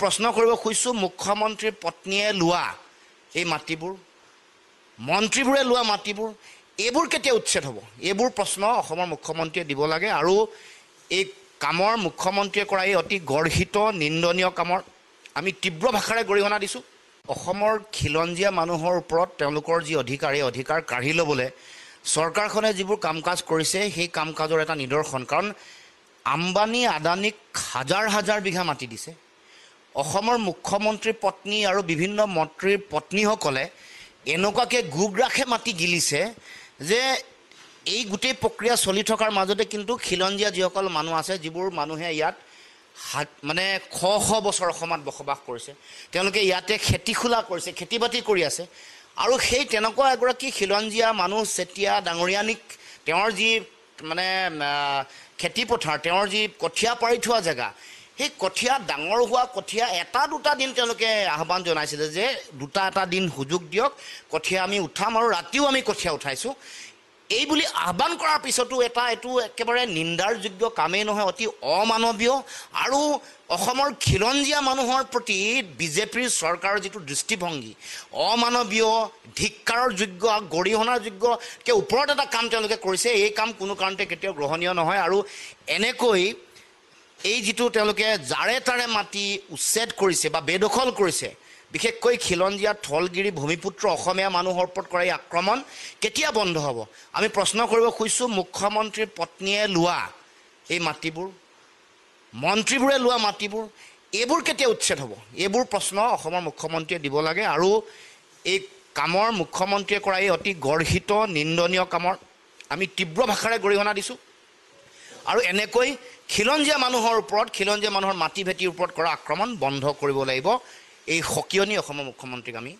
প্ৰশ্ন কৰিব খুজিছোঁ মুখ্যমন্ত্ৰীৰ পত্নীয়ে লোৱা এই মাটিবোৰ মন্ত্ৰীবোৰে লোৱা মাটিবোৰ এইবোৰ কেতিয়া উচ্ছেদ হ'ব এইবোৰ প্ৰশ্ন অসমৰ মুখ্যমন্ত্ৰীয়ে দিব লাগে আৰু এই কামৰ মুখ্যমন্ত্ৰীয়ে কৰা এই অতি গৰ্হিত নিন্দনীয় কামৰ আমি তীব্ৰ ভাষাৰে গৰিহণা দিছোঁ অসমৰ খিলঞ্জীয়া মানুহৰ ওপৰত তেওঁলোকৰ যি অধিকাৰ এই অধিকাৰ কাঢ়ি ল'বলৈ চৰকাৰখনে যিবোৰ কাম কাজ কৰিছে সেই কাম কাজৰ এটা নিদৰ্শন কাৰণ আম্বানী আদানীক হাজাৰ হাজাৰ বিঘা মাটি দিছে অসমৰ মুখ্যমন্ত্ৰীৰ পত্নী আৰু বিভিন্ন মন্ত্ৰীৰ পত্নীসকলে এনেকুৱাকৈ গুগ্ৰাখে মাটি গিলিছে যে এই গোটেই প্ৰক্ৰিয়া চলি থকাৰ মাজতে কিন্তু খিলঞ্জীয়া যিসকল মানুহ আছে যিবোৰ মানুহে ইয়াত মানে শ শ বছৰ অসমত বসবাস কৰিছে তেওঁলোকে ইয়াতে খেতি খোলা কৰিছে খেতি বাতি কৰি আছে আৰু সেই তেনেকুৱা এগৰাকী খিলঞ্জীয়া মানুহ চেতিয়া ডাঙৰীয়ানীক তেওঁৰ যি মানে খেতি পথাৰ তেওঁৰ যি কঠীয়া পাৰি থোৱা জেগা সেই কঠীয়া ডাঙৰ হোৱা কঠীয়া এটা দুটা দিন তেওঁলোকে আহ্বান জনাইছিলে যে দুটা এটা দিন সুযোগ দিয়ক কঠীয়া আমি উঠাম আৰু ৰাতিও আমি কঠীয়া উঠাইছোঁ এই বুলি আহ্বান কৰাৰ পিছতো এইটো একেবাৰে নিন্দাৰ যোগ্য কামেই নহয় অতি অমানৱীয় আৰু অসমৰ খিলঞ্জীয়া মানুহৰ প্ৰতি বিজেপিৰ চৰকাৰৰ যিটো দৃষ্টিভংগী অমানৱীয় ধিক্কাৰৰ যোগ্য গৰিহণাৰ যোগ্যকৈ ওপৰত এটা কাম তেওঁলোকে কৰিছে এই কাম কোনো কাৰণতে কেতিয়াও গ্ৰহণীয় নহয় আৰু এনেকৈ এই যিটো তেওঁলোকে জাৰে তাৰে মাটি উচ্ছেদ কৰিছে বা বেদখল কৰিছে বিশেষকৈ খিলঞ্জীয়া থলগিৰি ভূমিপুত্ৰ অসমীয়া মানুহৰ ওপৰত কৰা এই আক্ৰমণ কেতিয়া বন্ধ হ'ব আমি প্ৰশ্ন কৰিব খুজিছোঁ মুখ্যমন্ত্ৰীৰ পত্নীয়ে লোৱা এই মাটিবোৰ মন্ত্ৰীবোৰে লোৱা মাটিবোৰ এইবোৰ কেতিয়া উচ্ছেদ হ'ব এইবোৰ প্ৰশ্ন অসমৰ মুখ্যমন্ত্ৰীয়ে দিব লাগে আৰু এই কামৰ মুখ্যমন্ত্ৰীয়ে কৰা এই অতি গৰ্হিত নিন্দনীয় কামৰ আমি তীব্ৰ ভাষাৰে গৰিহণা দিছোঁ আৰু এনেকৈ খিলঞ্জীয়া মানুহৰ ওপৰত খিলঞ্জীয়া মানুহৰ মাটি ভেটিৰ ওপৰত কৰা আক্ৰমণ বন্ধ কৰিব লাগিব এই সকিয়নি অসমৰ মুখ্যমন্ত্ৰীক আমি